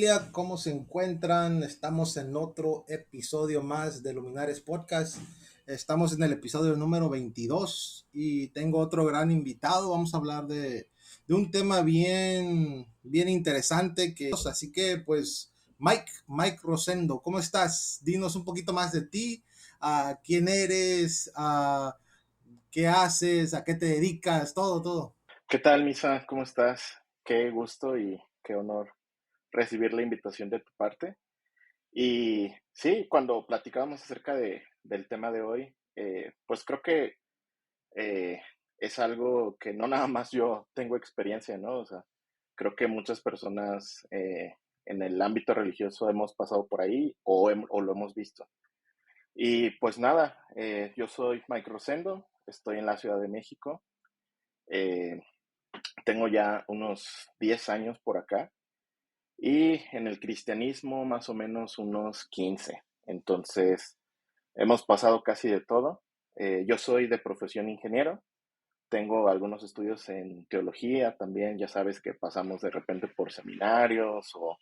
familia? ¿Cómo se encuentran? Estamos en otro episodio más de Luminares Podcast. Estamos en el episodio número 22 y tengo otro gran invitado. Vamos a hablar de un tema bien interesante así que pues Mike Rosendo, ¿cómo estás? Dinos un poquito más de ti, quién eres, qué haces, a qué te dedicas, todo. ¿Qué tal, Misa? ¿Cómo estás? Qué gusto y qué honor recibir la invitación de tu parte. Y sí, cuando platicábamos acerca del tema de hoy, pues creo que eh, es algo que no nada más yo tengo experiencia, ¿no? O sea, creo que muchas personas en el ámbito religioso hemos pasado por ahí o lo hemos visto. Y pues nada, yo soy Mike Rosendo, estoy en la Ciudad de México. Eh, Tengo ya unos 10 años por acá y en el cristianismo más o menos unos 15. Entonces, hemos pasado casi de todo. Yo soy de profesión ingeniero, tengo algunos estudios en teología también, ya sabes que pasamos de repente por seminarios o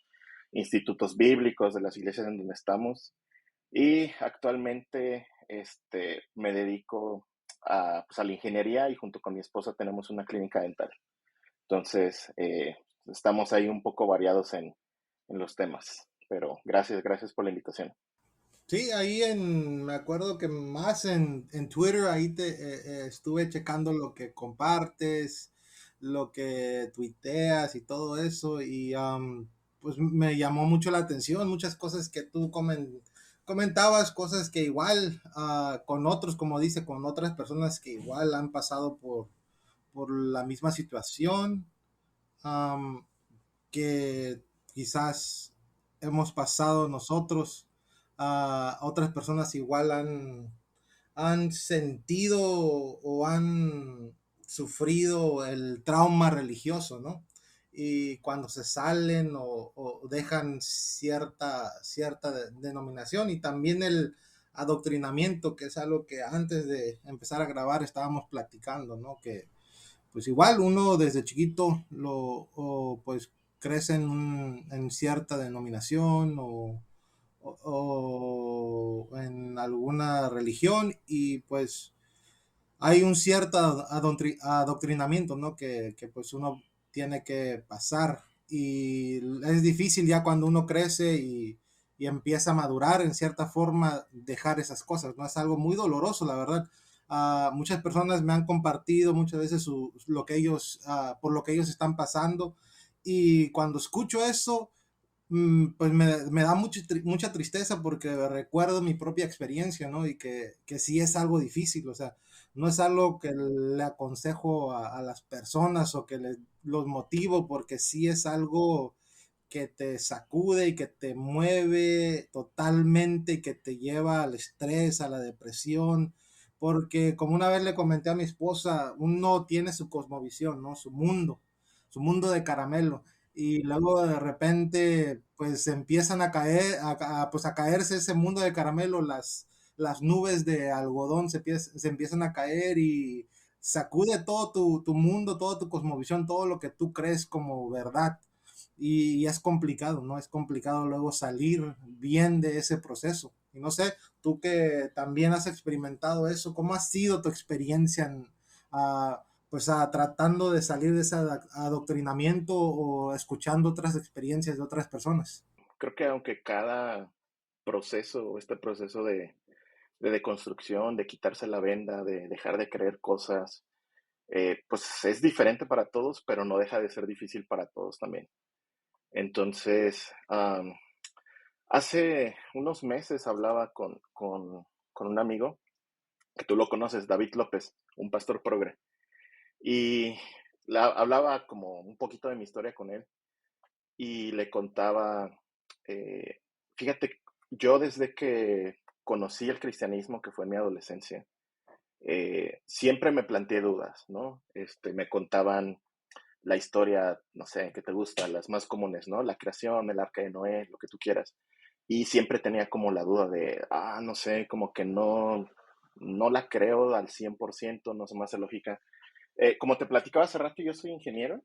institutos bíblicos de las iglesias en donde estamos y actualmente me dedico pues, a la ingeniería y junto con mi esposa tenemos una clínica dental. Entonces, estamos ahí un poco variados en los temas, pero gracias por la invitación. Sí, me acuerdo que más en Twitter, ahí estuve checando lo que compartes, lo que tuiteas y todo eso, y pues me llamó mucho la atención, muchas cosas que tú comentabas, cosas que igual con otros, como dice, con otras personas que igual han pasado por la misma situación, am, que quizás hemos pasado nosotros, otras personas igual han sentido o han sufrido el trauma religioso, ¿no? Y cuando se salen o dejan cierta denominación y también el adoctrinamiento, que es algo que antes de empezar a grabar estábamos platicando, ¿no? Que pues igual uno desde chiquito pues crece en cierta denominación o en alguna religión y pues hay un cierto adoctrinamiento, ¿no? Que pues uno tiene que pasar y es difícil ya cuando uno crece y empieza a madurar en cierta forma dejar esas cosas, ¿no? Es algo muy doloroso, la verdad. Muchas personas me han compartido muchas veces lo que por lo que ellos están pasando y cuando escucho eso, pues me da mucha tristeza porque recuerdo mi propia experiencia, ¿no? Y que sí es algo difícil, o sea, no es algo que le aconsejo a las personas o que los motivo, porque sí es algo que te sacude y que te mueve totalmente y que te lleva al estrés, a la depresión, porque como una vez le comenté a mi esposa, uno tiene su cosmovisión, ¿no? Su mundo de caramelo y luego de repente pues empiezan a caer, pues a caerse ese mundo de caramelo, las nubes de algodón se empiezan a caer y sacude todo tu mundo, toda tu cosmovisión, todo lo que tú crees como verdad. Y es complicado, ¿no? Es complicado luego salir bien de ese proceso. Y no sé, tú que también has experimentado eso, ¿cómo ha sido tu experiencia pues tratando de salir de ese adoctrinamiento o escuchando otras experiencias de otras personas? Creo que aunque cada proceso o este proceso de deconstrucción, de quitarse la venda, de dejar de creer cosas, pues es diferente para todos, pero no deja de ser difícil para todos también. Entonces, hace unos meses hablaba con un amigo, que tú lo conoces, David López, un pastor progre. Y hablaba como un poquito de mi historia con él y le contaba, eh, fíjate, yo desde que conocí el cristianismo, que fue en mi adolescencia, siempre me planteé dudas, ¿no? Me contaban la historia, no sé, que te gusta, las más comunes, ¿no? La creación, el arca de Noé, lo que tú quieras. Y siempre tenía como la duda de, no sé, como que no la creo al 100%, no se me hace lógica. Como te platicaba hace rato, yo soy ingeniero,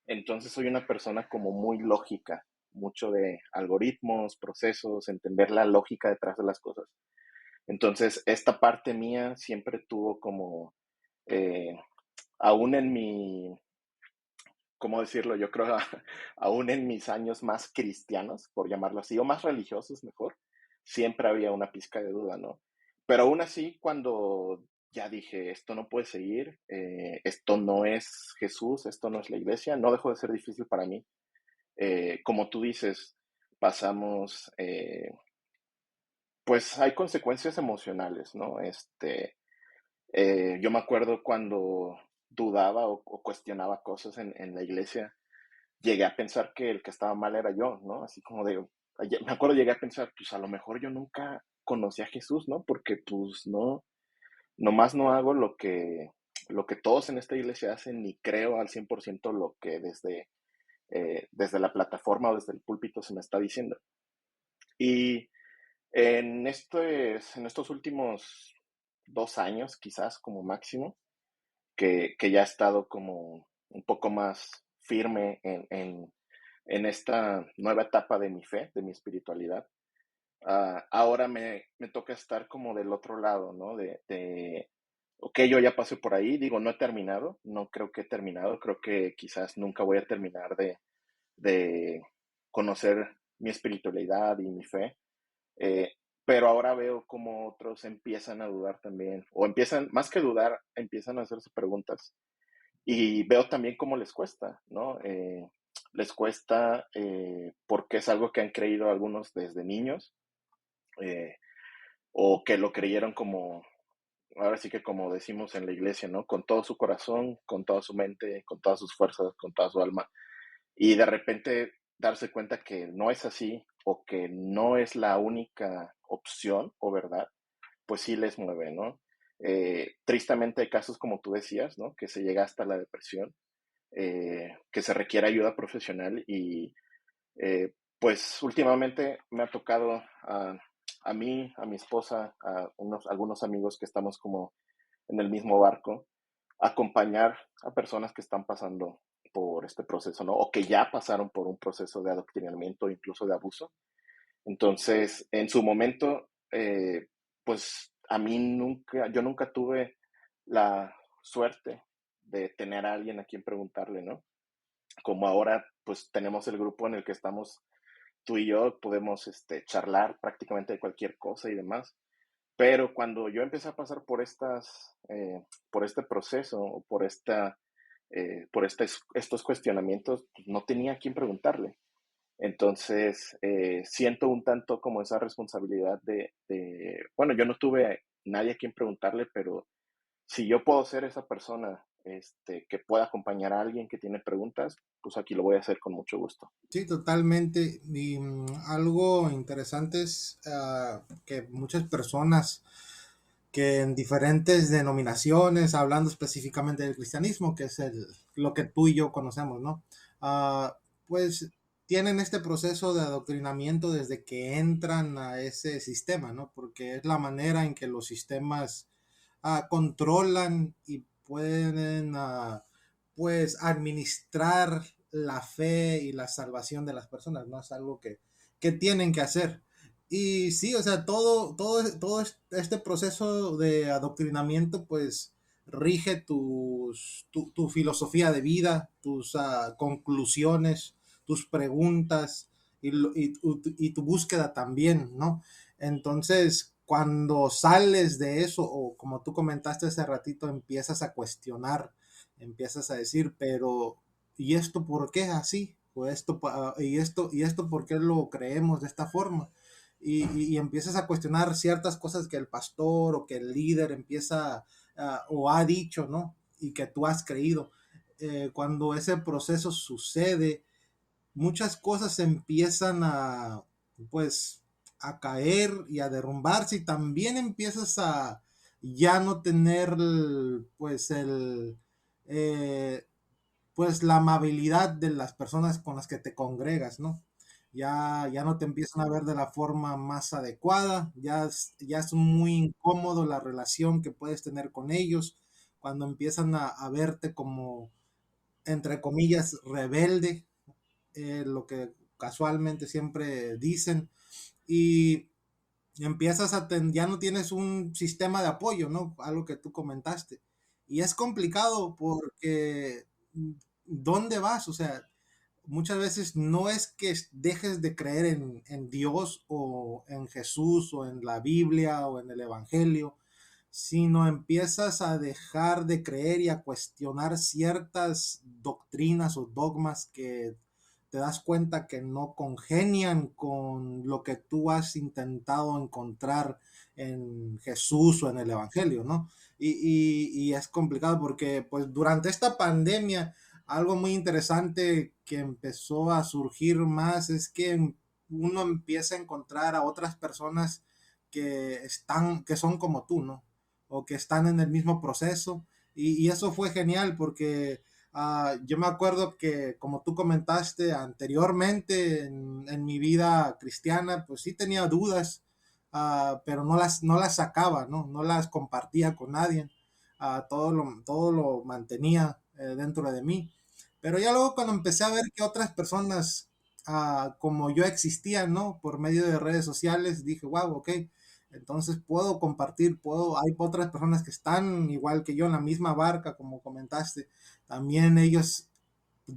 entonces soy una persona como muy lógica, mucho de algoritmos, procesos, entender la lógica detrás de las cosas. Entonces, esta parte mía siempre tuvo como, eh, aún en mi, ¿cómo decirlo? Yo creo, aún en mis años más cristianos, por llamarlo así, o más religiosos mejor, siempre había una pizca de duda, ¿no? Pero aún así, cuando ya dije, esto no puede seguir, esto no es Jesús, esto no es la iglesia, no dejó de ser difícil para mí. Como tú dices, pasamos, pues hay consecuencias emocionales, ¿no? Yo me acuerdo cuando dudaba o cuestionaba cosas en la iglesia, llegué a pensar que el que estaba mal era yo, ¿no? Así como de, me acuerdo, llegué a pensar, pues a lo mejor yo nunca conocí a Jesús, ¿no? Porque pues no, nomás no hago lo que todos en esta iglesia hacen, ni creo al 100% lo que desde la plataforma o desde el púlpito se me está diciendo. Y en estos últimos 2 años, quizás como máximo, que ya he estado como un poco más firme en esta nueva etapa de mi fe, de mi espiritualidad. Ahora me toca estar como del otro lado, ¿no? Ok, yo ya pasé por ahí, digo, no he terminado, no creo que he terminado, creo que quizás nunca voy a terminar de conocer mi espiritualidad y mi fe, eh, pero ahora veo como otros empiezan a dudar también, o empiezan, más que dudar, empiezan a hacerse preguntas. Y veo también cómo les cuesta, ¿no? Les cuesta porque es algo que han creído algunos desde niños, eh, o que lo creyeron como, ahora sí que como decimos en la iglesia, ¿no? Con todo su corazón, con toda su mente, con todas sus fuerzas, con toda su alma. Y de repente darse cuenta que no es así o que no es la única opción o verdad, pues sí les mueve, ¿no? Tristemente hay casos como tú decías, ¿no? Que se llega hasta la depresión, que se requiere ayuda profesional y pues últimamente me ha tocado a mí, a mi esposa, algunos amigos que estamos como en el mismo barco, acompañar a personas que están pasando por este proceso, ¿no? O que ya pasaron por un proceso de adoctrinamiento, incluso de abuso. Entonces, en su momento, pues a mí nunca, yo nunca tuve la suerte de tener a alguien a quien preguntarle, ¿no? Como ahora, pues tenemos el grupo en el que estamos tú y yo, podemos charlar prácticamente de cualquier cosa y demás. Pero cuando yo empecé a pasar por este proceso, o por estos cuestionamientos, pues, no tenía a quién preguntarle. Entonces, siento un tanto como esa responsabilidad bueno, yo no tuve nadie a quien preguntarle, pero si yo puedo ser esa persona, que pueda acompañar a alguien que tiene preguntas, pues aquí lo voy a hacer con mucho gusto. Sí, totalmente. Y algo interesante es que muchas personas que en diferentes denominaciones, hablando específicamente del cristianismo, que es lo que tú y yo conocemos, ¿no? Pues tienen este proceso de adoctrinamiento desde que entran a ese sistema, ¿no? Porque es la manera en que los sistemas controlan y pueden pues administrar la fe y la salvación de las personas, ¿no? Es algo que tienen que hacer. Y sí, o sea, todo este proceso de adoctrinamiento, pues rige tu filosofía de vida, tus conclusiones, tus preguntas y tu búsqueda también, ¿no? Entonces, cuando sales de eso, o como tú comentaste hace ratito, empiezas a cuestionar, empiezas a decir, pero ¿y esto por qué es así? O y esto por qué lo creemos de esta forma. Y empiezas a cuestionar ciertas cosas que el pastor o que el líder empieza o ha dicho, ¿no? Y que tú has creído. Cuando ese proceso sucede, muchas cosas empiezan pues, a caer y a derrumbarse y también empiezas a ya no tener, pues, eh, pues, la amabilidad de las personas con las que te congregas, ¿no? Ya no te empiezan a ver de la forma más adecuada, ya es muy incómodo la relación que puedes tener con ellos, cuando empiezan a verte como, entre comillas, rebelde, lo que casualmente siempre dicen, y empiezas ya no tienes un sistema de apoyo, ¿no? Algo que tú comentaste. Y es complicado porque ¿dónde vas? O sea, muchas veces no es que dejes de creer en Dios o en Jesús o en la Biblia o en el Evangelio, sino empiezas a dejar de creer y a cuestionar ciertas doctrinas o dogmas que te das cuenta que no congenian con lo que tú has intentado encontrar en Jesús o en el Evangelio, ¿no? Y es complicado porque pues durante esta pandemia algo muy interesante que empezó a surgir más es que uno empieza a encontrar a otras personas que son como tú, ¿no? O que están en el mismo proceso. Y eso fue genial porque yo me acuerdo que, como tú comentaste anteriormente en mi vida cristiana, pues sí tenía dudas, pero no las sacaba, ¿no? No las compartía con nadie. Todo lo mantenía dentro de mí. Pero ya luego cuando empecé a ver que otras personas como yo existían, ¿no? Por medio de redes sociales, dije, wow, ok, entonces puedo compartir, hay otras personas que están igual que yo en la misma barca, como comentaste, también ellos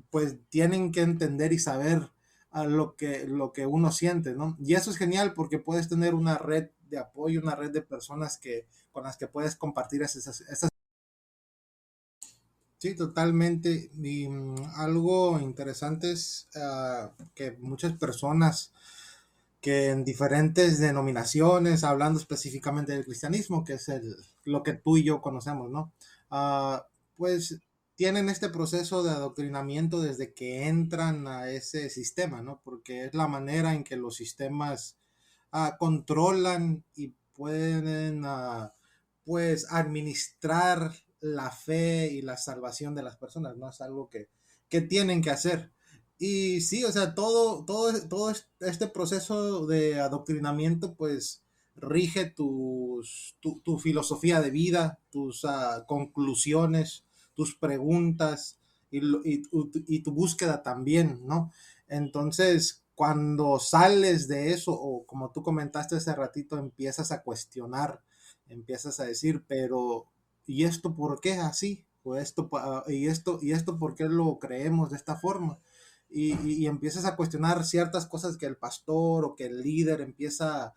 pues tienen que entender y saber lo que uno siente, ¿no? Y eso es genial porque puedes tener una red de apoyo, una red de personas con las que puedes compartir esas. Sí, totalmente. Y algo interesante es que muchas personas que en diferentes denominaciones, hablando específicamente del cristianismo, que es lo que tú y yo conocemos, ¿no? Pues tienen este proceso de adoctrinamiento desde que entran a ese sistema, ¿no? Porque es la manera en que los sistemas controlan y pueden, pues, administrar la fe y la salvación de las personas, ¿no? Es algo que tienen que hacer. Y sí, o sea, todo este proceso de adoctrinamiento, pues, rige tu filosofía de vida, tus conclusiones, tus preguntas y tu búsqueda también, ¿no? Entonces, cuando sales de eso, o como tú comentaste hace ratito, empiezas a cuestionar, empiezas a decir, pero ¿y esto por qué así? O esto por qué lo creemos de esta forma? Y empiezas a cuestionar ciertas cosas que el pastor o que el líder empieza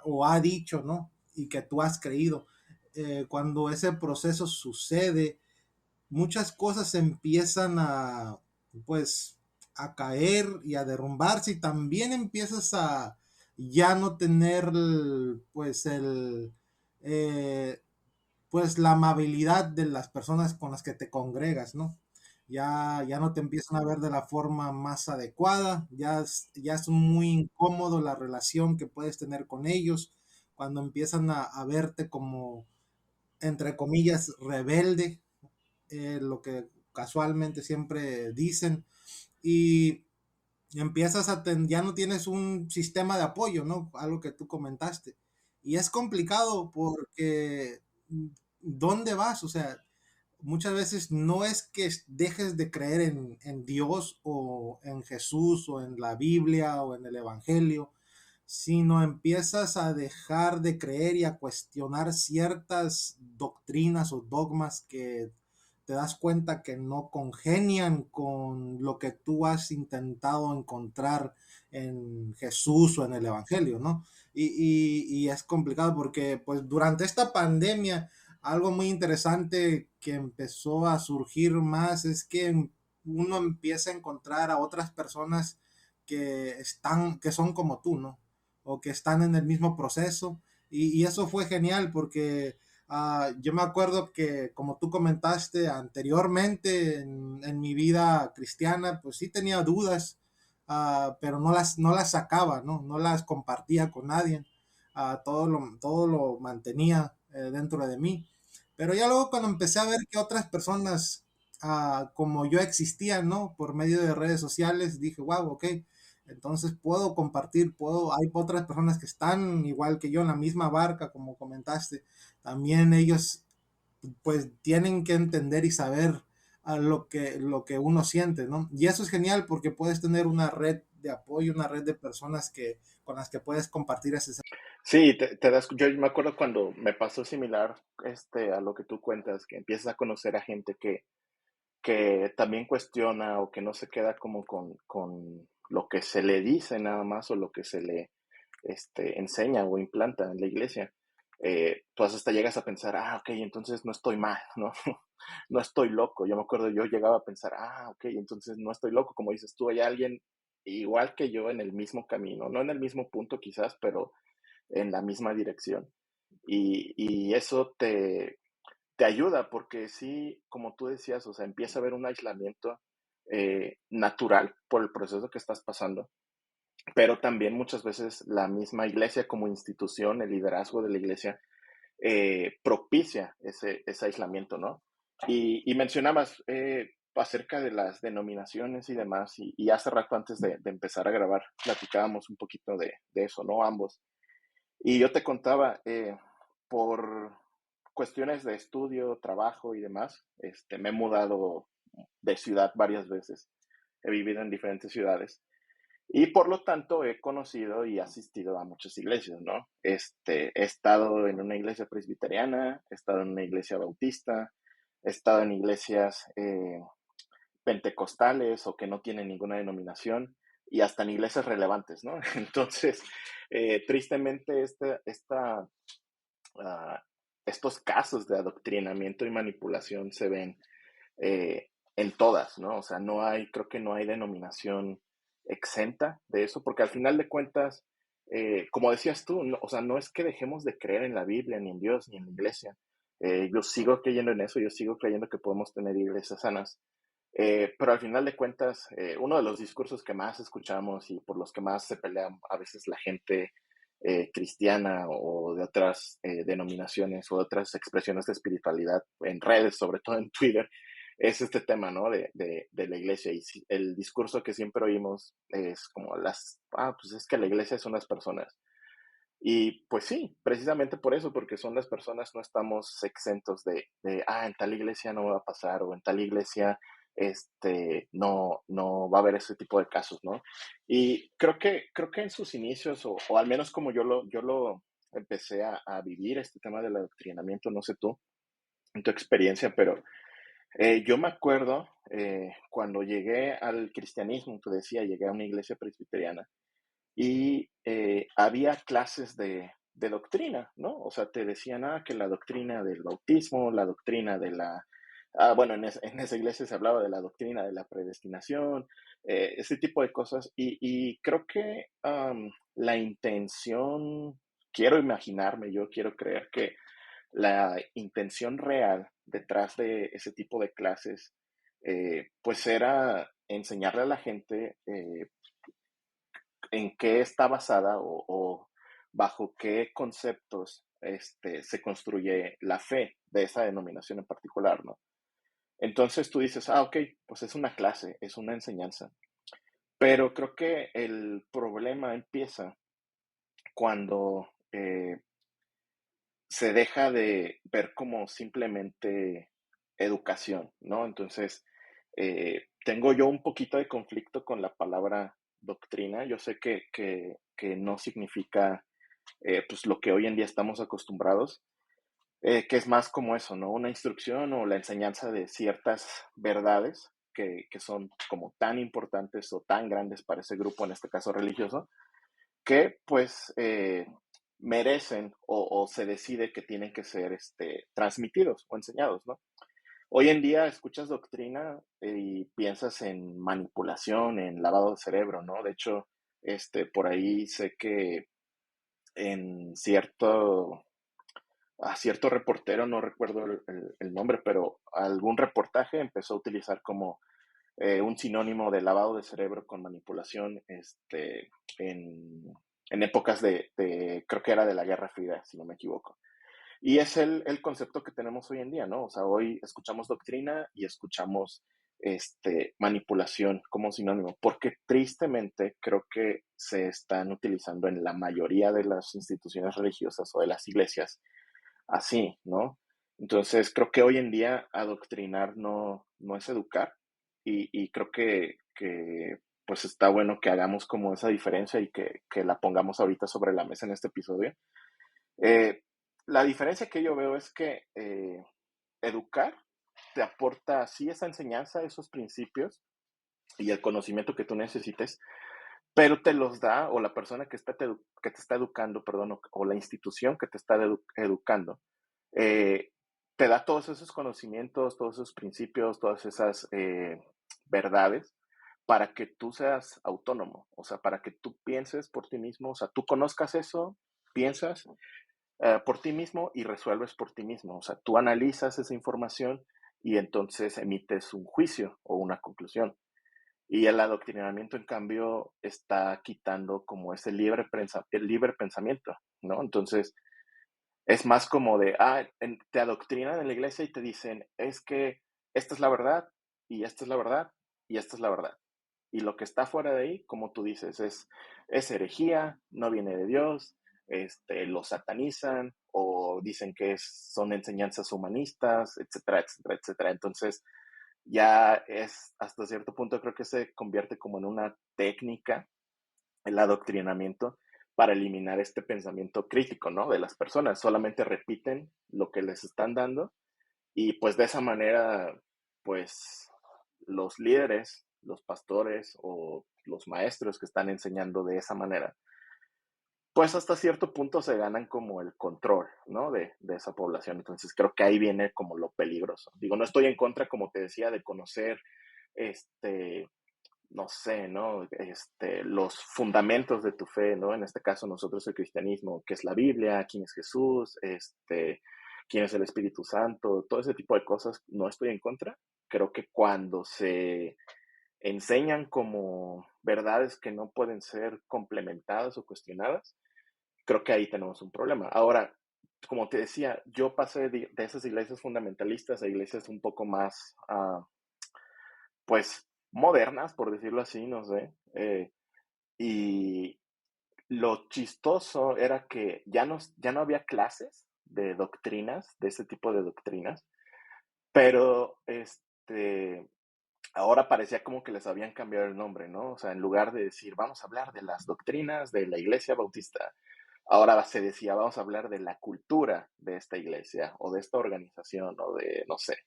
o ha dicho, ¿no? Y que tú has creído. Cuando ese proceso sucede, muchas cosas empiezan pues, a caer y a derrumbarse y también empiezas a ya no tener, pues, eh, pues, la amabilidad de las personas con las que te congregas, ¿no? Ya no te empiezan a ver de la forma más adecuada, ya es muy incómodo la relación que puedes tener con ellos, cuando empiezan a verte como, entre comillas, rebelde, lo que casualmente siempre dicen, y ya no tienes un sistema de apoyo, ¿no? Algo que tú comentaste. Y es complicado porque ¿dónde vas? O sea, muchas veces no es que dejes de creer en Dios o en Jesús o en la Biblia o en el Evangelio, sino empiezas a dejar de creer y a cuestionar ciertas doctrinas o dogmas que te das cuenta que no congenian con lo que tú has intentado encontrar en Jesús o en el Evangelio, ¿no? Y es complicado porque pues durante esta pandemia algo muy interesante que empezó a surgir más es que uno empieza a encontrar a otras personas que son como tú, ¿no? O que están en el mismo proceso. Y eso fue genial porque yo me acuerdo que, como tú comentaste anteriormente en mi vida cristiana, pues sí tenía dudas, pero no las sacaba, ¿no? No las compartía con nadie. Todo lo mantenía dentro de mí. Pero ya luego cuando empecé a ver que otras personas como yo existían, ¿no? Por medio de redes sociales, dije, wow, ok, entonces puedo compartir, hay otras personas que están igual que yo en la misma barca, como comentaste, también ellos pues tienen que entender y saber lo que uno siente, ¿no? Y eso es genial porque puedes tener una red de apoyo, una red de personas con las que puedes compartir ese. Sí, yo me acuerdo cuando me pasó similar a lo que tú cuentas, que empiezas a conocer a gente que también cuestiona o que no se queda como con lo que se le dice nada más o lo que se le enseña o implanta en la iglesia. Pues hasta llegas a pensar, ok, entonces no estoy mal, ¿no? No estoy loco. Yo me acuerdo, yo llegaba a pensar, ok, entonces no estoy loco. Como dices tú, hay alguien igual que yo en el mismo camino, no en el mismo punto quizás, pero en la misma dirección. Y eso te ayuda porque sí, como tú decías, o sea, empieza a haber un aislamiento natural por el proceso que estás pasando, pero también muchas veces la misma iglesia como institución, el liderazgo de la iglesia, propicia ese aislamiento, ¿no? Y mencionabas acerca de las denominaciones y demás, y hace rato antes de empezar a grabar, platicábamos un poquito de eso, ¿no? Ambos. Y yo te contaba, por cuestiones de estudio, trabajo y demás, me he mudado de ciudad varias veces. He vivido en diferentes ciudades. Y por lo tanto he conocido y asistido a muchas iglesias, ¿no? He estado en una iglesia presbiteriana, he estado en una iglesia bautista, he estado en iglesias pentecostales o que no tienen ninguna denominación y hasta en iglesias relevantes, ¿no? Entonces, tristemente, uh, estos casos de adoctrinamiento y manipulación se ven en todas, ¿no? O sea, creo que no hay denominación exenta de eso, porque al final de cuentas, como decías tú, no, o sea, no es que dejemos de creer en la Biblia, ni en Dios, ni en la iglesia. Yo sigo creyendo en eso, yo sigo creyendo que podemos tener iglesias sanas. Pero al final de cuentas, uno de los discursos que más escuchamos y por los que más se pelean a veces la gente cristiana o de otras denominaciones o de otras expresiones de espiritualidad en redes, sobre todo en Twitter, es este tema, ¿no? De la iglesia. Y el discurso que siempre oímos es como pues es que la iglesia son las personas. Y pues sí, precisamente por eso, porque son las personas, no estamos exentos en tal iglesia no va a pasar o en tal iglesia no va a haber ese tipo de casos, ¿no? Y creo que en sus inicios, o al menos como yo lo empecé a vivir, este tema del adoctrinamiento, no sé tú, en tu experiencia, pero yo me acuerdo cuando llegué al cristianismo, te decía, llegué a una iglesia presbiteriana y había clases de doctrina, ¿no? O sea, te decían, que la doctrina del bautismo, la doctrina de bueno, en esa iglesia se hablaba de la doctrina de la predestinación, ese tipo de cosas, y creo que la intención, quiero imaginarme, yo quiero creer que la intención real detrás de ese tipo de clases, pues era enseñarle a la gente en qué está basada o bajo qué conceptos se construye la fe de esa denominación en particular, ¿no? Entonces tú dices, ok, pues es una clase, es una enseñanza. Pero creo que el problema empieza cuando se deja de ver como simplemente educación, ¿no? Entonces, tengo yo un poquito de conflicto con la palabra doctrina. Yo sé que no significa pues lo que hoy en día estamos acostumbrados, que es más como eso, ¿no? Una instrucción o la enseñanza de ciertas verdades que son como tan importantes o tan grandes para ese grupo, en este caso religioso, que pues merecen o se decide que tienen que ser transmitidos o enseñados, ¿no? Hoy en día escuchas doctrina y piensas en manipulación, en lavado de cerebro, ¿no? De hecho, por ahí sé que en cierto reportero, no recuerdo el nombre, pero algún reportaje empezó a utilizar como un sinónimo de lavado de cerebro con manipulación en, en épocas creo que era de la Guerra Fría, si no me equivoco. Y es el concepto que tenemos hoy en día, ¿no? O sea, hoy escuchamos doctrina y escuchamos manipulación como sinónimo, porque tristemente creo que se están utilizando en la mayoría de las instituciones religiosas o de las iglesias así, ¿no? Entonces, creo que hoy en día adoctrinar no es educar y creo que pues está bueno que hagamos como esa diferencia y que la pongamos ahorita sobre la mesa en este episodio. Eh, la diferencia que yo veo es que educar te aporta sí esa enseñanza, esos principios y el conocimiento que tú necesites, pero te los da, o la persona que te está educando, perdón, o la institución que te está educando, eh, te da todos esos conocimientos, todos esos principios, todas esas verdades para que tú seas autónomo, o sea, para que tú pienses por ti mismo, o sea, tú conozcas eso, piensas por ti mismo y resuelves por ti mismo, o sea, tú analizas esa información y entonces emites un juicio o una conclusión. Y el adoctrinamiento, en cambio, está quitando como ese el libre pensamiento, ¿no? Entonces, es más como de, te adoctrinan en la iglesia y te dicen, es que esta es la verdad, y esta es la verdad, y esta es la verdad. Y lo que está fuera de ahí, como tú dices, es herejía, no viene de Dios, lo satanizan o dicen que son enseñanzas humanistas, etcétera, etcétera, etcétera. Entonces, ya es hasta cierto punto creo que se convierte como en una técnica el adoctrinamiento para eliminar este pensamiento crítico, ¿no? De las personas. Solamente repiten lo que les están dando y pues de esa manera, pues los líderes, los pastores o los maestros que están enseñando de esa manera, pues hasta cierto punto se ganan como el control, ¿no? De esa población. Entonces creo que ahí viene como lo peligroso. Digo, no estoy en contra, como te decía, de conocer este, no sé, ¿no? Los fundamentos de tu fe, ¿no? En este caso nosotros el cristianismo, qué es la Biblia, quién es Jesús, quién es el Espíritu Santo, todo ese tipo de cosas, no estoy en contra. Creo que cuando se enseñan como verdades que no pueden ser complementadas o cuestionadas, creo que ahí tenemos un problema. Ahora, como te decía, yo pasé de esas iglesias fundamentalistas a iglesias un poco más, pues, modernas, por decirlo así, no sé. Y lo chistoso era que ya no había clases de doctrinas, de ese tipo de doctrinas, pero ahora parecía como que les habían cambiado el nombre, ¿no? O sea, en lugar de decir, vamos a hablar de las doctrinas de la iglesia bautista, ahora se decía, vamos a hablar de la cultura de esta iglesia o de esta organización o de, no sé.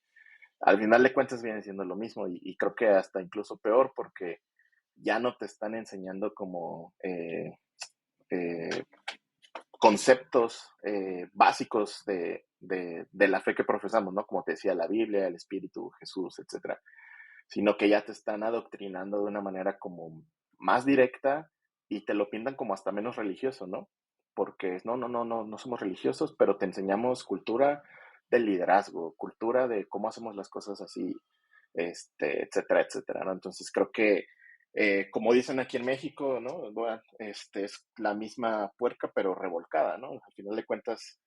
Al final de cuentas viene siendo lo mismo y creo que hasta incluso peor porque ya no te están enseñando como eh, conceptos básicos de la fe que profesamos, ¿no? Como te decía, la Biblia, el Espíritu, Jesús, etcétera, sino que ya te están adoctrinando de una manera como más directa y te lo pintan como hasta menos religioso, ¿no? Porque no somos religiosos, pero te enseñamos cultura del liderazgo, cultura de cómo hacemos las cosas así, etcétera, etcétera, ¿no? Entonces creo que, como dicen aquí en México, ¿no? Bueno, es la misma puerca, pero revolcada, ¿no? Al final de cuentas,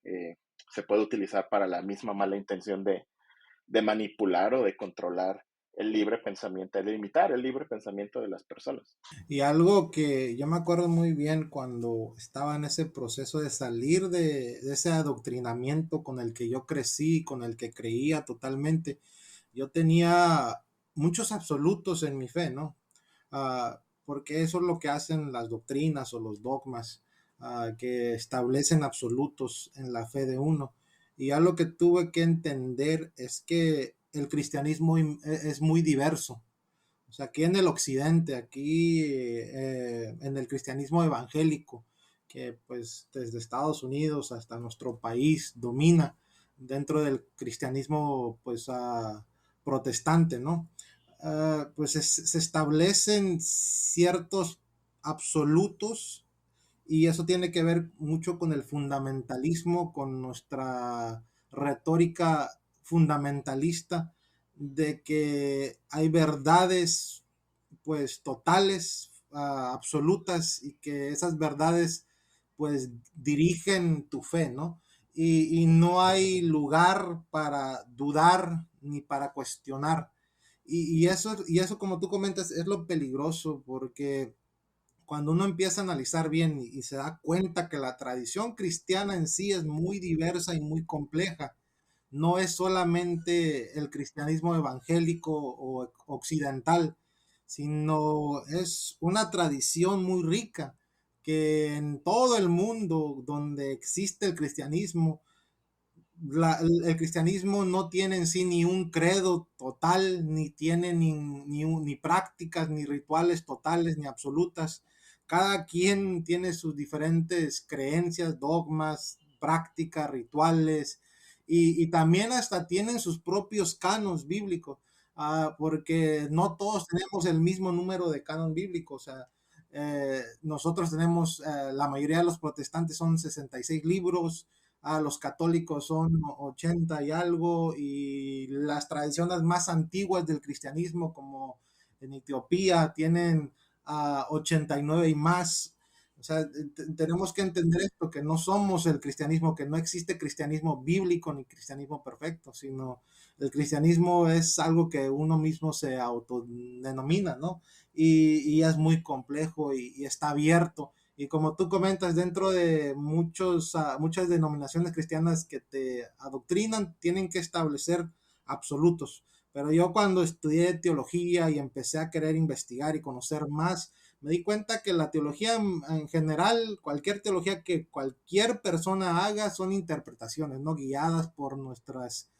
se puede utilizar para la misma mala intención de manipular o de controlar el libre pensamiento, de limitar el libre pensamiento de las personas. Y algo que yo me acuerdo muy bien cuando estaba en ese proceso de salir de ese adoctrinamiento con el que yo crecí, con el que creía totalmente, yo tenía muchos absolutos en mi fe, ¿no? Porque eso es lo que hacen las doctrinas o los dogmas, que establecen absolutos en la fe de uno. Y algo que tuve que entender es que el cristianismo es muy diverso. O sea, aquí en el occidente, aquí en el cristianismo evangélico, que pues desde Estados Unidos hasta nuestro país domina dentro del cristianismo pues protestante, ¿no? Pues se establecen ciertos absolutos y eso tiene que ver mucho con el fundamentalismo, con nuestra retórica fundamentalista de que hay verdades pues totales, absolutas y que esas verdades pues dirigen tu fe, ¿no? Y no hay lugar para dudar ni para cuestionar. Y eso, como tú comentas, es lo peligroso porque cuando uno empieza a analizar bien y se da cuenta que la tradición cristiana en sí es muy diversa y muy compleja, no es solamente el cristianismo evangélico o occidental, sino es una tradición muy rica que en todo el mundo donde existe el cristianismo, el cristianismo no tiene en sí ni un credo total, ni tiene ni prácticas, ni rituales totales, ni absolutas. Cada quien tiene sus diferentes creencias, dogmas, prácticas, rituales, y también hasta tienen sus propios canos bíblicos, porque no todos tenemos el mismo número de canon bíblico. O sea, nosotros tenemos, la mayoría de los protestantes son 66 libros, a los católicos son 80 y algo, y las tradiciones más antiguas del cristianismo, como en Etiopía, tienen 89 y más. O sea, tenemos que entender esto, que no somos el cristianismo, que no existe cristianismo bíblico ni cristianismo perfecto, sino el cristianismo es algo que uno mismo se autodenomina, ¿no? Y es muy complejo y está abierto. Y como tú comentas, dentro de muchas denominaciones cristianas que te adoctrinan, tienen que establecer absolutos. Pero yo cuando estudié teología y empecé a querer investigar y conocer más, me di cuenta que la teología en general, cualquier teología que cualquier persona haga, son interpretaciones, ¿no? Guiadas por nuestras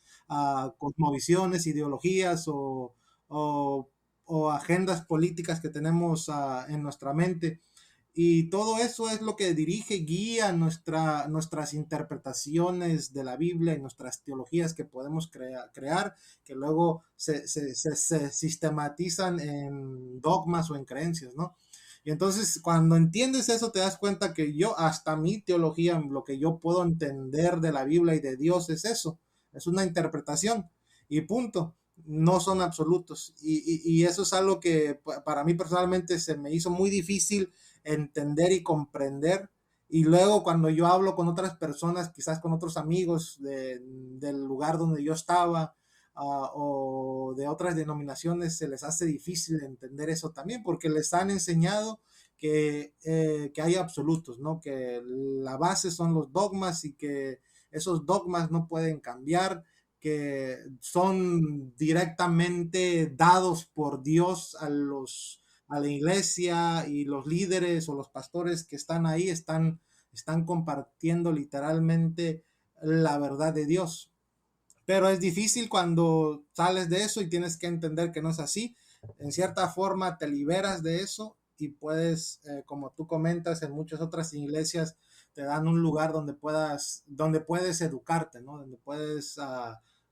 cosmovisiones, ideologías o, o agendas políticas que tenemos en nuestra mente. Y todo eso es lo que dirige, guía nuestras interpretaciones de la Biblia y nuestras teologías que podemos crear, que luego se sistematizan en dogmas o en creencias, ¿no? Y entonces cuando entiendes eso te das cuenta que yo, hasta mi teología, lo que yo puedo entender de la Biblia y de Dios es eso, es una interpretación y punto. No son absolutos. Y eso es algo que para mí personalmente se me hizo muy difícil entender y comprender. Y luego cuando yo hablo con otras personas, quizás con otros amigos del lugar donde yo estaba, o de otras denominaciones, se les hace difícil entender eso también, porque les han enseñado que hay absolutos, ¿no? Que la base son los dogmas y que esos dogmas no pueden cambiar, que son directamente dados por Dios a la iglesia, y los líderes o los pastores que están ahí están compartiendo literalmente la verdad de Dios. Pero es difícil cuando sales de eso y tienes que entender que no es así. En cierta forma te liberas de eso y puedes, como tú comentas, en muchas otras iglesias te dan un lugar donde puedes educarte, ¿no? Donde puedes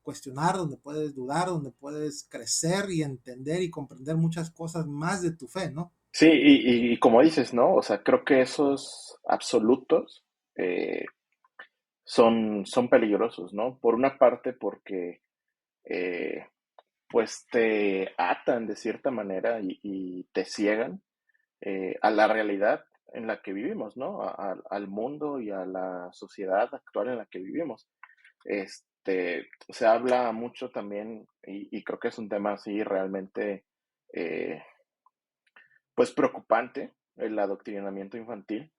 cuestionar, donde puedes dudar, donde puedes crecer y entender y comprender muchas cosas más de tu fe, ¿no? Sí, y como dices, ¿no? O sea, creo que esos absolutos eh, son peligrosos, ¿no? Por una parte porque eh, pues te atan de cierta manera y te ciegan a la realidad en la que vivimos, ¿no? Al mundo y a la sociedad actual en la que vivimos. Se habla mucho también, y creo que es un tema así realmente, eh, pues preocupante, el adoctrinamiento infantil,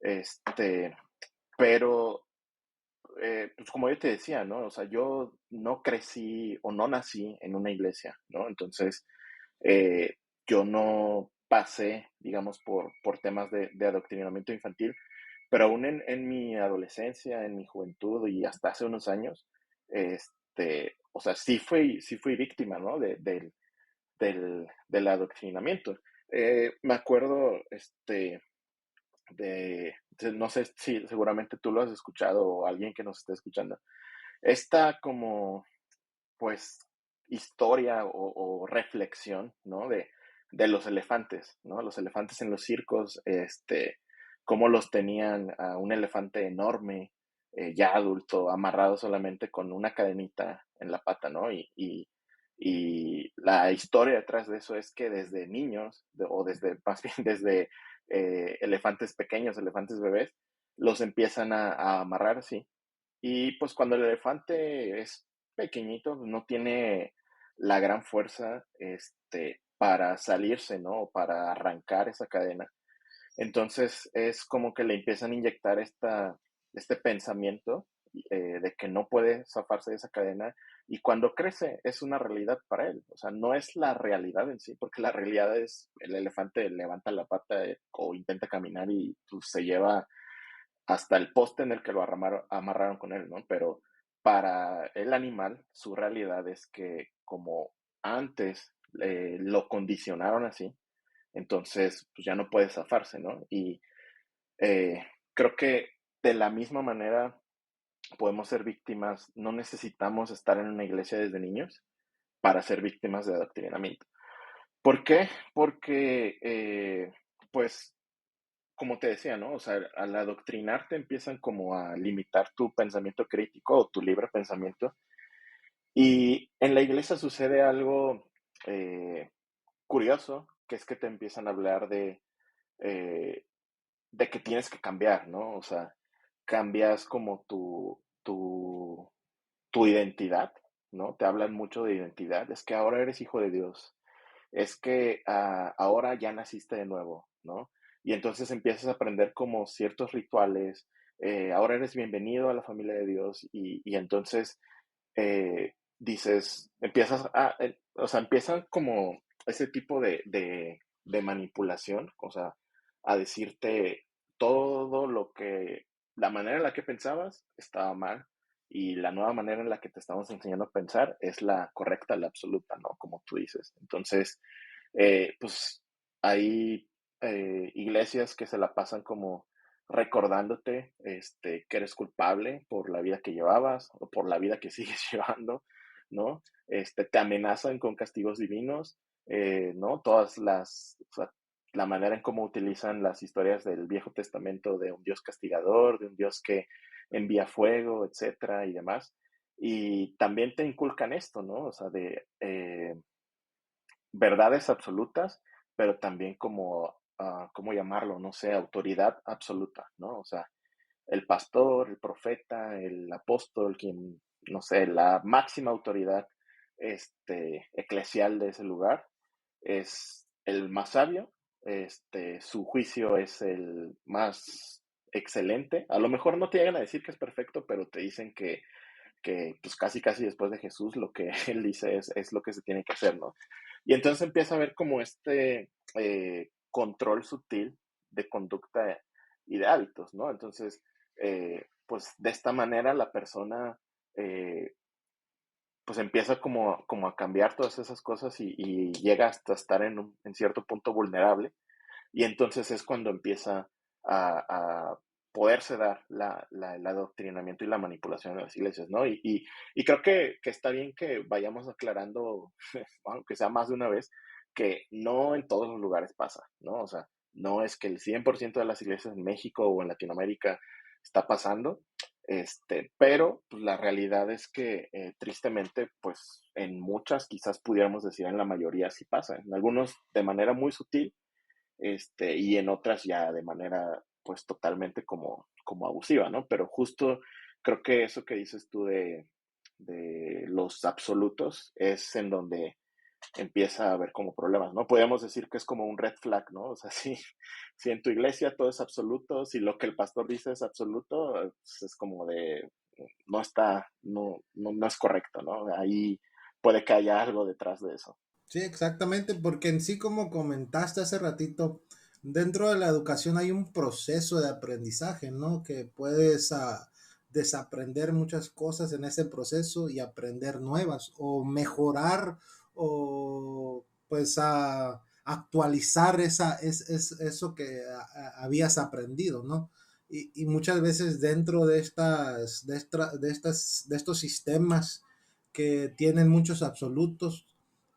este, pero pues como yo te decía, ¿no? O sea, yo no crecí o no nací en una iglesia, ¿no? Entonces, eh, yo no pasé, digamos, por temas de adoctrinamiento infantil, pero aún en mi adolescencia, en mi juventud y hasta hace unos años, o sea, sí fui víctima, ¿no? Del adoctrinamiento. Me acuerdo, no sé si seguramente tú lo has escuchado o alguien que nos esté escuchando, esta como, pues, historia o reflexión, ¿no? De los elefantes, ¿no? Los elefantes en los circos, cómo los tenían a un elefante enorme, ya adulto, amarrado solamente con una cadenita en la pata, ¿no? Y la historia detrás de eso es que desde niños, o desde, más bien desde elefantes pequeños, elefantes bebés, los empiezan a amarrar así. Y pues cuando el elefante es pequeñito, pues, no tiene la gran fuerza, para salirse, ¿no? O para arrancar esa cadena. Entonces es como que le empiezan a inyectar este pensamiento de que no puede zafarse de esa cadena y cuando crece es una realidad para él, o sea, no es la realidad en sí, porque la realidad es el elefante levanta la pata o intenta caminar y pues, se lleva hasta el poste en el que lo amarraron con él, ¿no? Pero para el animal, su realidad es que como antes lo condicionaron así, entonces pues ya no puede zafarse, ¿no? Y eh, creo que de la misma manera podemos ser víctimas, no necesitamos estar en una iglesia desde niños para ser víctimas de adoctrinamiento. ¿Por qué? Porque, pues, como te decía, ¿no? O sea, al adoctrinarte empiezan como a limitar tu pensamiento crítico o tu libre pensamiento. Y en la iglesia sucede algo eh, curioso, que es que te empiezan a hablar eh, de que tienes que cambiar, ¿no? O sea, cambias como tu identidad, ¿no? Te hablan mucho de identidad. Es que ahora eres hijo de Dios. Es que ahora ya naciste de nuevo, ¿no? Y entonces empiezas a aprender como ciertos rituales. Ahora eres bienvenido a la familia de Dios y entonces dices, o sea, empiezan como ese tipo de manipulación, o sea, a decirte todo lo que, la manera en la que pensabas estaba mal y la nueva manera en la que te estamos enseñando a pensar es la correcta, la absoluta, ¿no? Como tú dices. Entonces, pues hay iglesias que se la pasan como recordándote que eres culpable por la vida que llevabas o por la vida que sigues llevando, ¿no? Te amenazan con castigos divinos, ¿no? O sea, la manera en cómo utilizan las historias del Viejo Testamento de un Dios castigador, de un Dios que envía fuego, etcétera, y demás. Y también te inculcan esto, ¿no? O sea, de verdades absolutas, pero también como, ¿cómo llamarlo? No sé, autoridad absoluta, ¿no? O sea, el pastor, el profeta, el apóstol, quien, no sé, la máxima autoridad eclesial de ese lugar es el más sabio, su juicio es el más excelente. A lo mejor no te llegan a decir que es perfecto, pero te dicen que pues casi casi después de Jesús lo que él dice es lo que se tiene que hacer, ¿no? Y entonces empieza a haber como control sutil de conducta y de hábitos, ¿no? Entonces, pues de esta manera la persona eh, pues empieza como a cambiar todas esas cosas y llega hasta estar en cierto punto vulnerable y entonces es cuando empieza a poderse dar el adoctrinamiento y la manipulación de las iglesias, ¿no? Y creo que está bien que vayamos aclarando, aunque sea más de una vez, que no en todos los lugares pasa, ¿no? O sea, no es que el 100% de las iglesias en México o en Latinoamérica está pasando, pero pues, la realidad es que tristemente, pues en muchas, quizás pudiéramos decir en la mayoría sí pasa, en algunos de manera muy sutil, y en otras ya de manera pues totalmente como abusiva, ¿no? Pero justo creo que eso que dices tú de los absolutos es en donde empieza a haber como problemas, ¿no? Podríamos decir que es como un red flag, ¿no? O sea, si en tu iglesia todo es absoluto, si lo que el pastor dice es absoluto, pues es como de, no es correcto, ¿no? Ahí puede que haya algo detrás de eso. Sí, exactamente, porque en sí, como comentaste hace ratito, dentro de la educación hay un proceso de aprendizaje, ¿no? Que puedes desaprender muchas cosas en ese proceso y aprender nuevas, o mejorar, o pues actualizar eso que habías aprendido, ¿no? Y muchas veces dentro de estos sistemas que tienen muchos absolutos,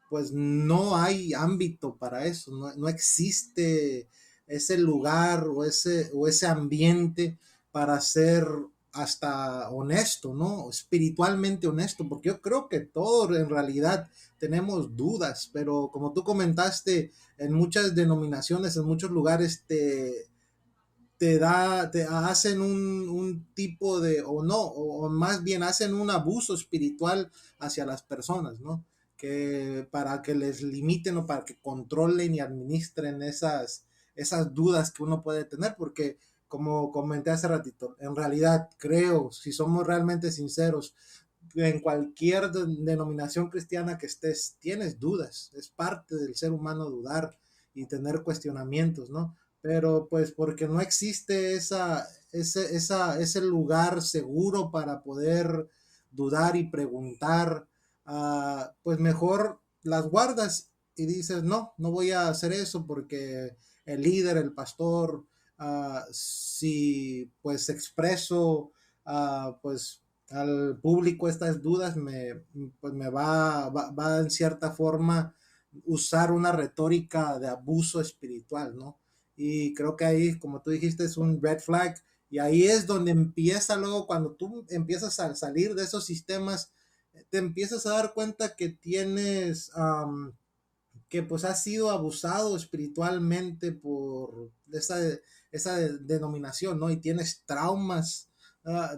pues no hay ámbito para eso, no existe ese lugar o ese ambiente para ser hasta honesto, ¿no? Espiritualmente honesto, porque yo creo que todos en realidad tenemos dudas, pero como tú comentaste, en muchas denominaciones, en muchos lugares te hacen un tipo de, o no, o más bien hacen un abuso espiritual hacia las personas, ¿no? Que para que les limiten o para que controlen y administren esas dudas que uno puede tener, porque como comenté hace ratito, en realidad creo, si somos realmente sinceros, en cualquier denominación cristiana que estés, tienes dudas, es parte del ser humano dudar y tener cuestionamientos, ¿no? Pero pues porque no existe ese lugar seguro para poder dudar y preguntar, pues mejor las guardas y dices, no, no voy a hacer eso porque el líder, el pastor, si pues expreso, pues al público estas dudas, pues me va en cierta forma usar una retórica de abuso espiritual, ¿no? Y creo que ahí, como tú dijiste, es un red flag. Y ahí es donde empieza luego, cuando tú empiezas a salir de esos sistemas, te empiezas a dar cuenta que tienes, que pues has sido abusado espiritualmente por esa denominación, ¿no? Y tienes traumas,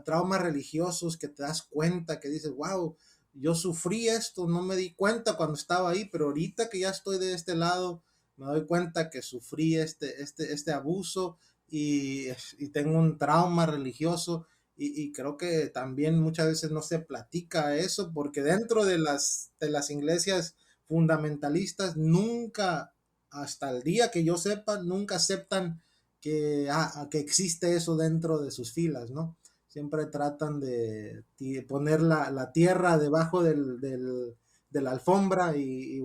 traumas religiosos que te das cuenta, que dices, wow, yo sufrí esto, no me di cuenta cuando estaba ahí, pero ahorita que ya estoy de este lado, me doy cuenta que sufrí este abuso y tengo un trauma religioso. Y creo que también muchas veces no se platica eso, porque dentro de las iglesias fundamentalistas nunca, hasta el día que yo sepa, nunca aceptan que existe eso dentro de sus filas, ¿no? Siempre tratan de poner la tierra debajo de la alfombra y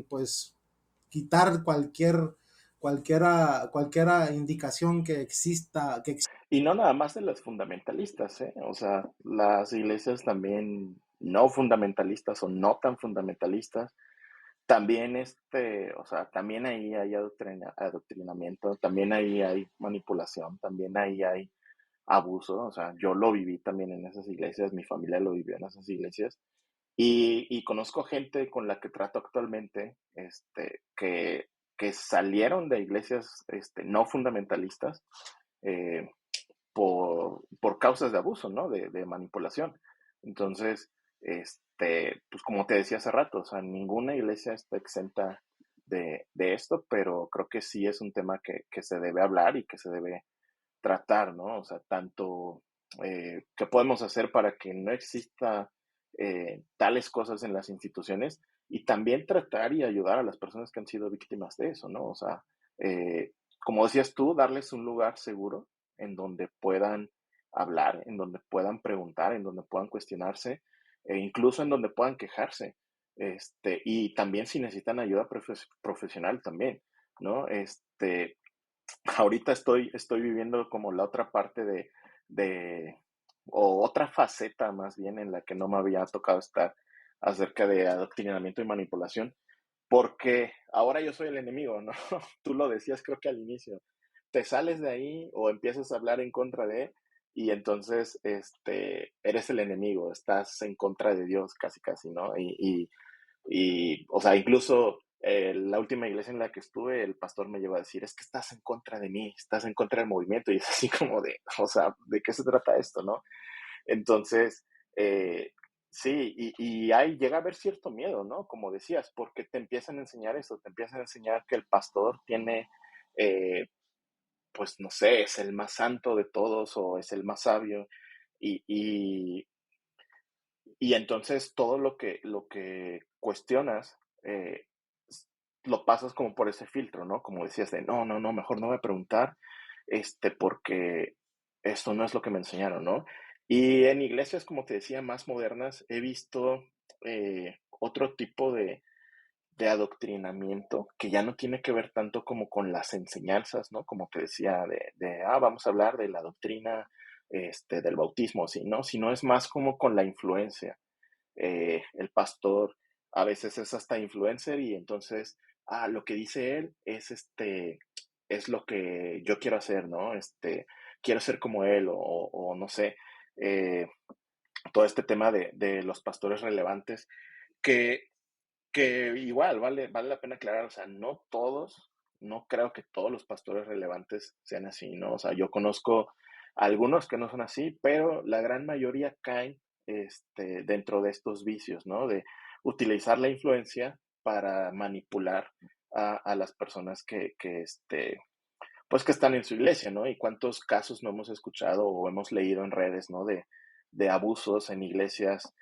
pues quitar cualquiera indicación que exista, Y no nada más de las fundamentalistas, ¿eh? O sea, las iglesias también no fundamentalistas o no tan fundamentalistas, también o sea, también ahí hay adoctrinamiento, también ahí hay manipulación, también ahí hay abuso, o sea, yo lo viví también en esas iglesias, mi familia lo vivió en esas iglesias, y conozco gente con la que trato actualmente, que salieron de iglesias, no fundamentalistas, eh, por causas de abuso, ¿no? De manipulación. Entonces, pues como te decía hace rato, o sea, ninguna iglesia está exenta de esto, pero creo que sí es un tema que se debe hablar y que se debe tratar, ¿no? O sea, tanto qué podemos hacer para que no exista tales cosas en las instituciones y también tratar y ayudar a las personas que han sido víctimas de eso, ¿no? O sea, eh, como decías tú, darles un lugar seguro en donde puedan hablar, en donde puedan preguntar, en donde puedan cuestionarse, e incluso en donde puedan quejarse. Y también si necesitan ayuda profesional también, ¿no? Ahorita estoy viviendo como la otra parte de, o otra faceta más bien en la que no me había tocado estar acerca de adoctrinamiento y manipulación, porque ahora yo soy el enemigo, ¿no? Tú lo decías creo que al inicio, te sales de ahí o empiezas a hablar en contra de, y entonces eres el enemigo, estás en contra de Dios casi casi, ¿no? O sea, incluso la última iglesia en la que estuve, el pastor me llevó a decir, es que estás en contra de mí, estás en contra del movimiento, y es así como de, o sea, ¿de qué se trata esto, no? Entonces, sí, y ahí llega a haber cierto miedo, ¿no? Como decías, porque te empiezan a enseñar eso, te empiezan a enseñar que el pastor tiene, eh, pues no sé, es el más santo de todos o es el más sabio, y, y, y entonces todo lo que cuestionas, lo pasas como por ese filtro, ¿no? Como decías de, no, no, no, mejor no voy a preguntar, porque esto no es lo que me enseñaron, ¿no? Y en iglesias, como te decía, más modernas, he visto otro tipo de adoctrinamiento que ya no tiene que ver tanto como con las enseñanzas, ¿no? Como te decía, vamos a hablar de la doctrina del bautismo, ¿sí? ¿No? Sino es más como con la influencia. El pastor a veces es hasta influencer y entonces, lo que dice él es lo que yo quiero hacer, ¿no? Quiero ser como él o no sé, eh, todo este tema de los pastores relevantes que, que igual vale la pena aclarar, o sea, no todos, no creo que todos los pastores relevantes sean así, ¿no? O sea, yo conozco algunos que no son así, pero la gran mayoría caen dentro de estos vicios, ¿no? De utilizar la influencia para manipular a las personas que pues que están en su iglesia, ¿no? Y cuántos casos no hemos escuchado o hemos leído en redes, ¿no? De abusos en iglesias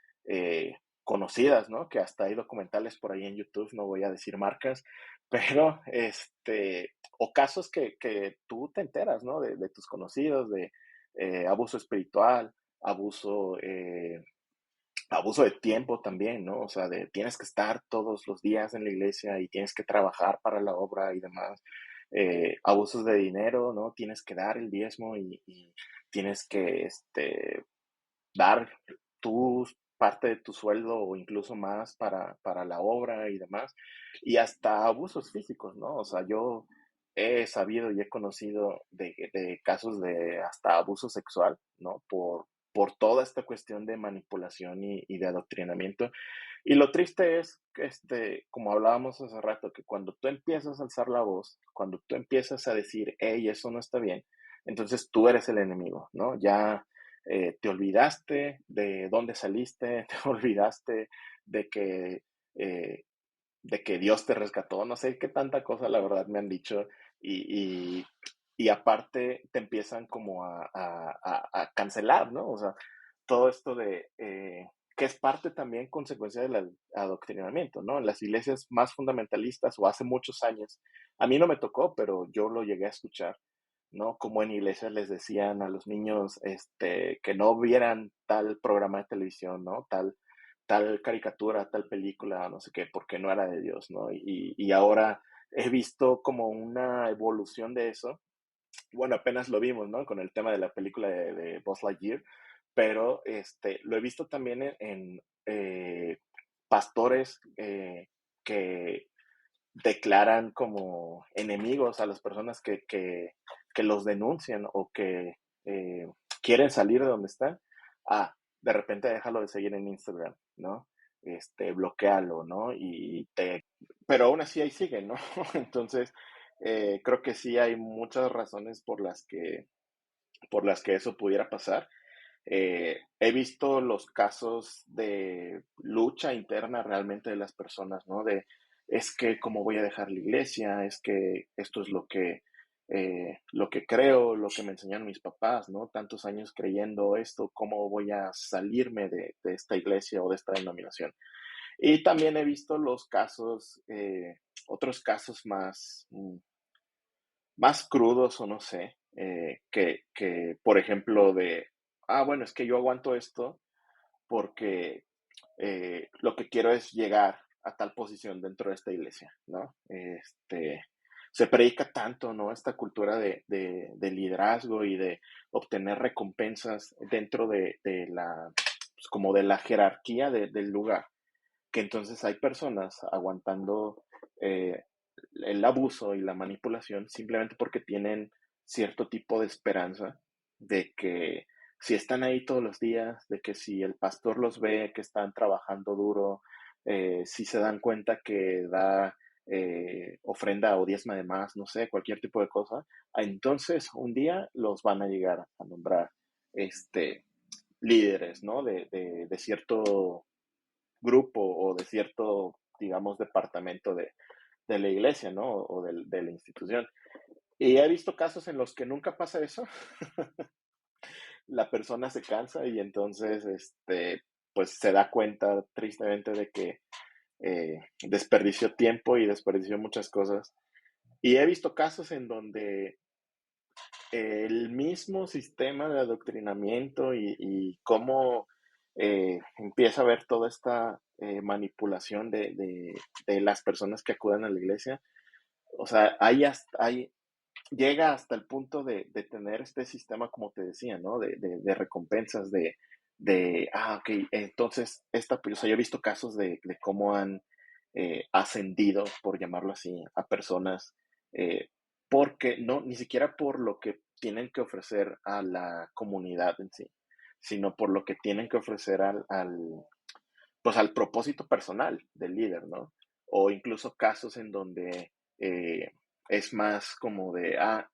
conocidas, ¿no? Que hasta hay documentales por ahí en YouTube, no voy a decir marcas, pero o casos que tú te enteras, ¿no? De tus conocidos, de abuso espiritual, abuso, abuso de tiempo también, ¿no? O sea, de tienes que estar todos los días en la iglesia y tienes que trabajar para la obra y demás. Abusos de dinero, ¿no? Tienes que dar el diezmo y tienes que dar tu parte de tu sueldo o incluso más para la obra y demás. Y hasta abusos físicos, ¿no? O sea, yo he sabido y he conocido de casos de hasta abuso sexual, ¿no? Por toda esta cuestión de manipulación y de adoctrinamiento. Y lo triste es que, como hablábamos hace rato, que cuando tú empiezas a alzar la voz, cuando tú empiezas a decir, hey, eso no está bien, entonces tú eres el enemigo, ¿no? Ya te olvidaste de dónde saliste, te olvidaste de que, eh, de que Dios te rescató, no sé qué tanta cosa la verdad me han dicho y, y, y aparte te empiezan como a cancelar, ¿no? O sea, todo esto de que es parte también consecuencia del adoctrinamiento, ¿no? En las iglesias más fundamentalistas o hace muchos años, a mí no me tocó, pero yo lo llegué a escuchar, ¿no? Como en iglesias les decían a los niños que no vieran tal programa de televisión, ¿no? Tal caricatura, tal película, no sé qué, porque no era de Dios, ¿no? Y ahora he visto como una evolución de eso. Bueno, apenas lo vimos, ¿no? Con el tema de la película de Buzz Lightyear, pero lo he visto también pastores que declaran como enemigos a las personas que los denuncian o que eh, quieren salir de donde están. Ah, de repente déjalo de seguir en Instagram, ¿no? Bloquealo, ¿no? Pero aún así ahí sigue, ¿no? Entonces, creo que sí hay muchas razones por las que eso pudiera pasar. He visto los casos de lucha interna realmente de las personas, ¿no? Es que cómo voy a dejar la iglesia, es que esto es lo que creo, lo que me enseñaron mis papás, ¿no? Tantos años creyendo esto, ¿cómo voy a salirme de esta iglesia o de esta denominación? Y también he visto los casos, otros casos más crudos o no sé, por ejemplo, bueno, es que yo aguanto esto porque lo que quiero es llegar a tal posición dentro de esta iglesia, ¿no? Se predica tanto, ¿no? Esta cultura de liderazgo y de obtener recompensas dentro de pues, como de la jerarquía del lugar, que entonces hay personas aguantando eh, el abuso y la manipulación simplemente porque tienen cierto tipo de esperanza de que si están ahí todos los días, de que si el pastor los ve que están trabajando duro, si se dan cuenta que da ofrenda o diezma de más, no sé, cualquier tipo de cosa, entonces un día los van a llegar a nombrar líderes, ¿no? De cierto grupo o de cierto, digamos, departamento de la iglesia, ¿no? O de la institución. Y he visto casos en los que nunca pasa eso. La persona se cansa y entonces, pues se da cuenta tristemente de que desperdició tiempo y desperdició muchas cosas. Y he visto casos en donde el mismo sistema de adoctrinamiento y cómo empieza a ver toda esta manipulación de las personas que acuden a la iglesia. O sea, llega hasta el punto de tener este sistema, como te decía, ¿no? De recompensas, ok, entonces, o sea, yo he visto casos de cómo han ascendido, por llamarlo así, a personas, porque no, ni siquiera por lo que tienen que ofrecer a la comunidad en sí, sino por lo que tienen que ofrecer pues al propósito personal del líder, ¿no? O incluso casos en donde es más como la,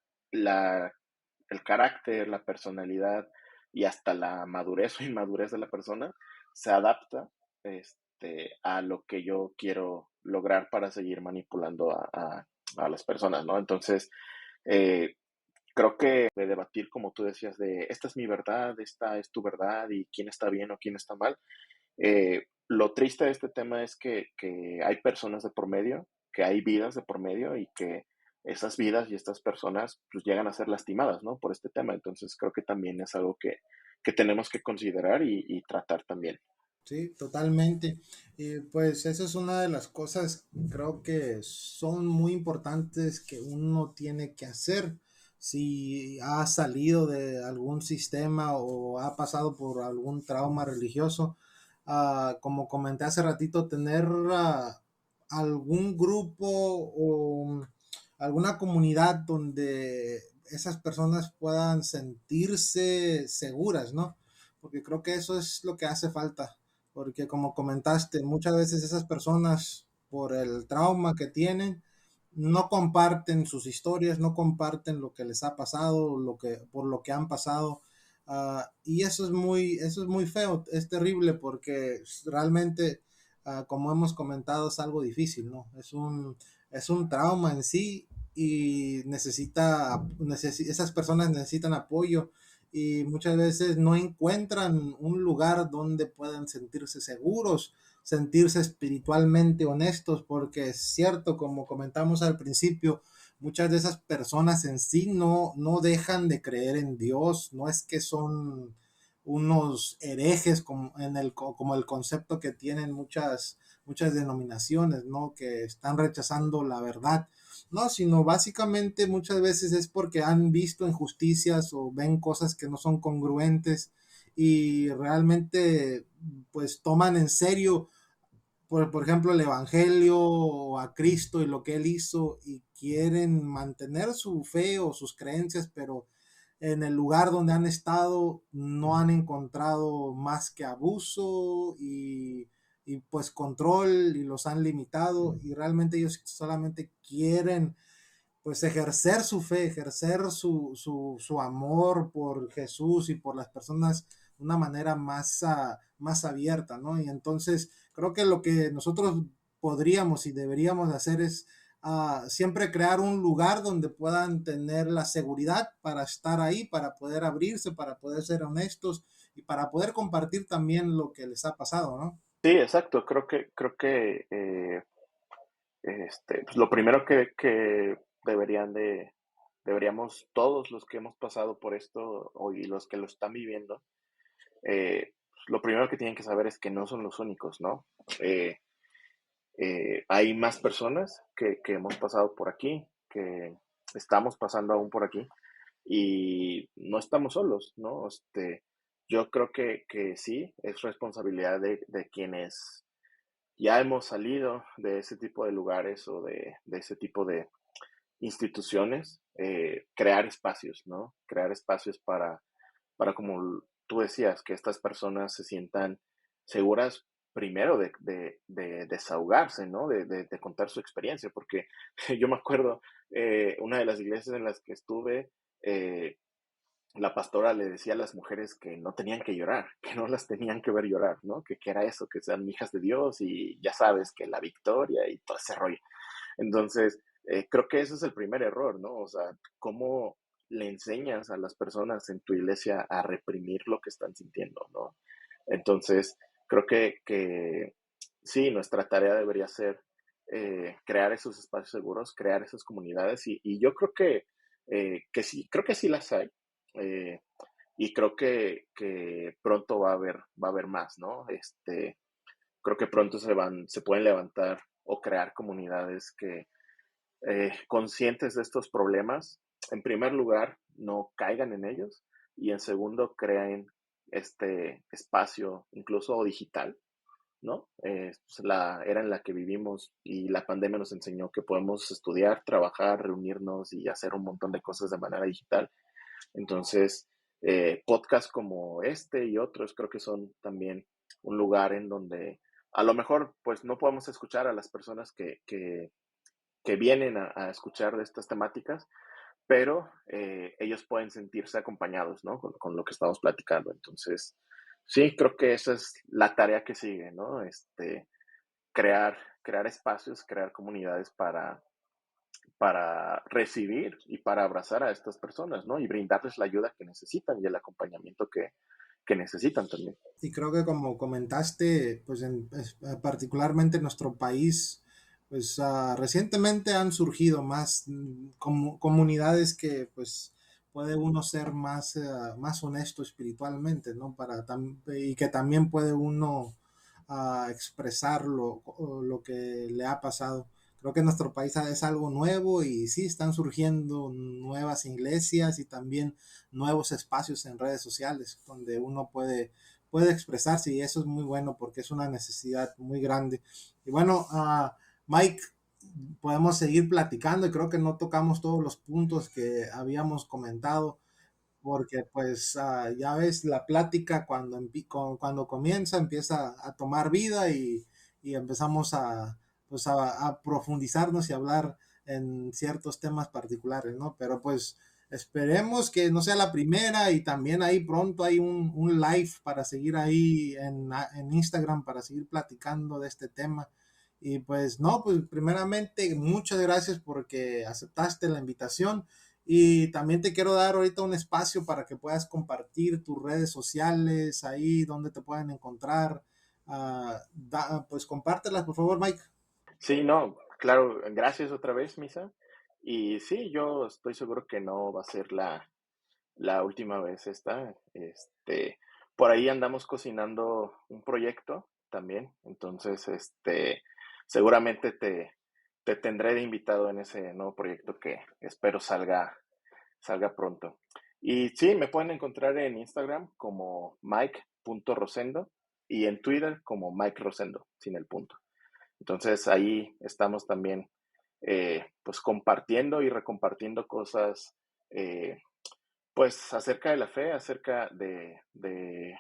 el carácter, la personalidad y hasta la madurez o inmadurez de la persona se adapta a lo que yo quiero lograr para seguir manipulando a las personas, ¿no? Entonces, creo que de debatir, como tú decías, de esta es mi verdad, esta es tu verdad y quién está bien o quién está mal. Lo triste de este tema es que hay personas de por medio, que hay vidas de por medio y que esas vidas y estas personas pues llegan a ser lastimadas, ¿no? Por este tema. Entonces creo que también es algo que tenemos que considerar y tratar también. Sí, totalmente. Y pues esa es una de las cosas, creo que son muy importantes que uno tiene que hacer si ha salido de algún sistema o ha pasado por algún trauma religioso. Como comenté hace ratito, tener algún grupo o alguna comunidad donde esas personas puedan sentirse seguras, ¿no? Porque creo que eso es lo que hace falta, porque como comentaste, muchas veces esas personas, por el trauma que tienen, no comparten sus historias, no comparten lo que les ha pasado, por lo que han pasado. Y eso es muy feo, es terrible porque realmente, como hemos comentado, es algo difícil, ¿no? Es un trauma en sí y esas personas necesitan apoyo y muchas veces no encuentran un lugar donde puedan sentirse seguros, sentirse espiritualmente honestos, porque es cierto, como comentamos al principio, muchas de esas personas en sí no dejan de creer en Dios, no es que son unos herejes como el concepto que tienen muchas denominaciones, ¿no? Que están rechazando la verdad, no, sino básicamente muchas veces es porque han visto injusticias o ven cosas que no son congruentes y realmente pues toman en serio, por ejemplo, el Evangelio o a Cristo y lo que Él hizo y quieren mantener su fe o sus creencias, pero en el lugar donde han estado no han encontrado más que abuso y pues control y los han limitado y realmente ellos solamente quieren pues ejercer su fe, ejercer su amor por Jesús y por las personas de una manera más abierta, ¿no? Y entonces creo que lo que nosotros podríamos y deberíamos hacer es siempre crear un lugar donde puedan tener la seguridad para estar ahí, para poder abrirse, para poder ser honestos y para poder compartir también lo que les ha pasado, ¿no? Sí, exacto. Creo que pues lo primero que deberían deberíamos todos los que hemos pasado por esto y los que lo están viviendo, lo primero que tienen que saber es que no son los únicos, ¿no? Eh, hay más personas que hemos pasado por aquí, que estamos pasando aún por aquí y no estamos solos, ¿no? Yo creo que sí, es responsabilidad de quienes ya hemos salido de ese tipo de lugares o de ese tipo de instituciones, crear espacios, ¿no? Crear espacios para, como tú decías, que estas personas se sientan seguras primero de desahogarse, ¿no? De contar su experiencia, porque yo me acuerdo, una de las iglesias en las que estuve, eh, la pastora le decía a las mujeres que no tenían que llorar, que no las tenían que ver llorar, ¿no? Que era eso, que sean hijas de Dios y ya sabes, que la victoria y todo ese rollo. Entonces, creo que ese es el primer error, ¿no? O sea, cómo le enseñas a las personas en tu iglesia a reprimir lo que están sintiendo, ¿no? Entonces, creo que sí, nuestra tarea debería ser crear esos espacios seguros, crear esas comunidades y yo creo que sí, creo que sí las hay. eh, y creo que pronto va a haber más, ¿no? Creo que pronto se pueden levantar o crear comunidades que conscientes de estos problemas, en primer lugar, no caigan en ellos y en segundo, creen este espacio, incluso digital, ¿no? Pues la era en la que vivimos y la pandemia nos enseñó que podemos estudiar, trabajar, reunirnos y hacer un montón de cosas de manera digital. Entonces, podcasts como este y otros creo que son también un lugar en donde a lo mejor pues no podemos escuchar a las personas que vienen a escuchar de estas temáticas, pero ellos pueden sentirse acompañados, ¿no? Con lo que estamos platicando. Entonces, sí, creo que esa es la tarea que sigue, ¿no? Crear espacios, crear comunidades para recibir y para abrazar a estas personas, ¿no? Y brindarles la ayuda que necesitan y el acompañamiento que necesitan también. Y creo que como comentaste, pues particularmente en nuestro país, pues recientemente han surgido más comunidades que pues puede uno ser más, más honesto espiritualmente, ¿no? Y que también puede uno expresar lo que le ha pasado. Creo que en nuestro país es algo nuevo y sí, están surgiendo nuevas iglesias y también nuevos espacios en redes sociales donde uno puede expresarse y eso es muy bueno porque es una necesidad muy grande. Y bueno, Mike, podemos seguir platicando y creo que no tocamos todos los puntos que habíamos comentado porque pues ya ves, la plática cuando comienza empieza a tomar vida y empezamos pues a profundizarnos y hablar en ciertos temas particulares, ¿no? Pero pues esperemos que no sea la primera y también ahí pronto hay un live para seguir ahí en Instagram para seguir platicando de este tema. Y pues no, pues primeramente muchas gracias porque aceptaste la invitación. Y también te quiero dar ahorita un espacio para que puedas compartir tus redes sociales ahí donde te pueden encontrar. Pues compártelas, por favor, Mike. Sí, no, claro, gracias otra vez, Misa. Y sí, yo estoy seguro que no va a ser la última vez esta. Por ahí andamos cocinando un proyecto también, entonces, seguramente te tendré de invitado en ese nuevo proyecto que espero salga pronto. Y sí, me pueden encontrar en Instagram como mike.rosendo y en Twitter como Mike Rosendo, sin el punto. Entonces ahí estamos también pues compartiendo y recompartiendo cosas pues acerca de la fe, acerca de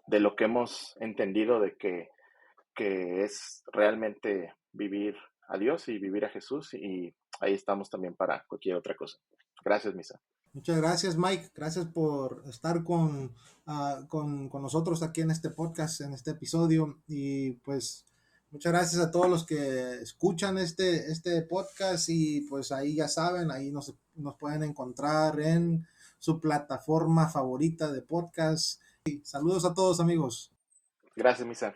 lo que hemos entendido que es realmente vivir a Dios y vivir a Jesús y ahí estamos también para cualquier otra cosa. Gracias, Misa. Muchas gracias, Mike. Gracias por estar con nosotros aquí en este podcast, en este episodio. Y pues muchas gracias a todos los que escuchan este podcast. Y pues ahí ya saben, ahí nos pueden encontrar en su plataforma favorita de podcast. Y saludos a todos, amigos. Gracias, Misa.